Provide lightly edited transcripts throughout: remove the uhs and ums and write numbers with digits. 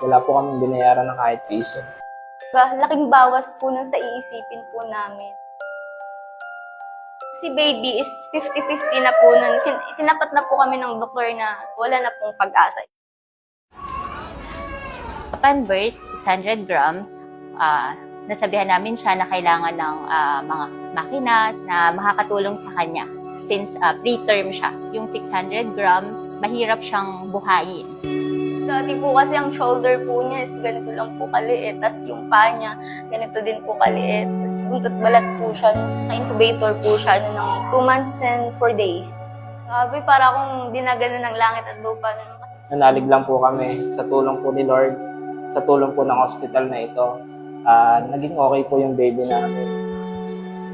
Wala po kaming binayaran ng kahit piso. Laking bawas po nun sa iisipin po namin. Si baby is 50-50 na po nun. Tinapat na po kami ng doktor na wala na pong pag-asa. Upon birth, 600 grams, nasabihan namin siya na kailangan ng mga makina na makakatulong sa kanya since preterm siya. Yung 600 grams, mahirap siyang buhayin. Dati po kasi ang shoulder po niya is ganito lang po kaliit. Tapos yung paa niya, ganito din po kaliit. Tapos buntot balat po siya. Na-incubator po siya ng 2 months and 4 days. Sabi, para akong dinagano ng langit at lupa. Nanalig lang po kami sa tulong po ni Lord, sa tulong po ng hospital na ito. Naging okay po yung baby namin.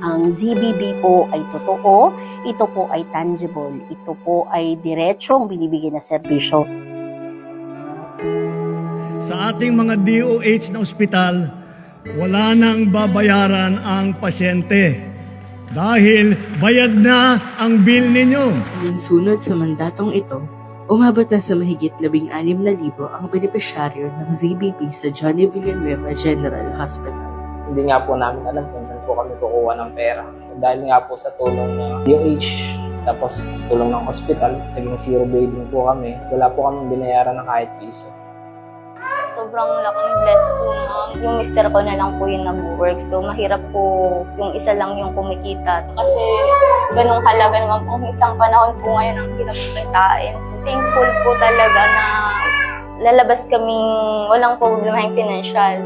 Ang ZBB po ay totoo, ito po ay tangible, ito po ay diretsong binibigay na serbisyo. Sa ating mga DOH na ospital, wala nang babayaran ang pasyente dahil bayad na ang bill ninyo. Alinsunod sa mandatong ito, umabot na sa mahigit 16,000 ang benepisyaryo ng ZBB sa Johnny Villanueva General Hospital. Hindi nga po namin alam kung saan po kami kukuha ng pera. Dahil nga po sa tulong ng DOH, tapos tulong ng hospital, naging zero bleeding po kami. Wala po kami binayaran ng kahit piso. Sobrang laking bless po na yung mister ko na lang po yung nag-work. So mahirap po yung isa lang yung kumikita. Kasi ganung halaga naman po isang panahon po ngayon ang hirap kitain. So thankful po talaga na lalabas kaming walang problema yung financial.